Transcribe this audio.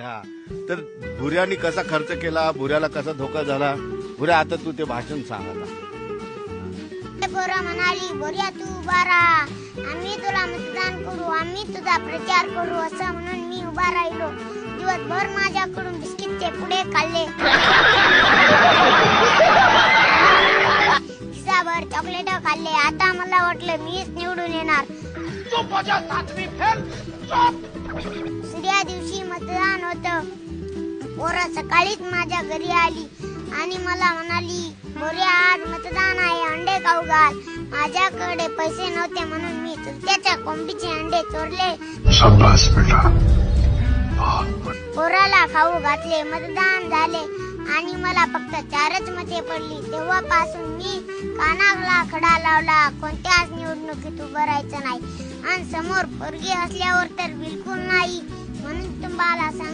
हा तर भुऱ्यानी कसा खर्च केला, भुऱ्याला कसा धोका झाला, भुऱ्या आता तू ते भाषण सांग आता. पोरं म्हणाली, भुऱ्या तू उभा राहा, आम्ही तुला मतदान करू, आम्ही तुझा प्रचार करू, असं म्हणून मी उभा राहिलो. दिवसभर माझ्याकडून बिस्किटचे पुडे खाल्ले, खिसाभर चॉकलेट खाल्ले. आता मला वाटलं मीच निवडून येणार. दुसऱ्या दिवशी मतदान होतं. पोरं सकाळीच माझ्या घरी आली आणि मला म्हणाली, भुऱ्या आज मतदान आहे, अंडे खाऊ घाल. माझ्याकडे पैसे नव्हते म्हणून मी चुलत्याच्या कोंबडीचे अंडे चोरले. शाबाश बेटा. पोराला खाऊ घातले. मतदान झाले आणि मला फक्त 4च मते पडली. तेव्हापासून मी कानाला खडा लावला, कोणत्याच निवडणुकीत उभं राहायचं नाही आणि समोर पोरगी असल्यावर तर बिलकुल नाही. म्हणून तुम्हाला सांगतो.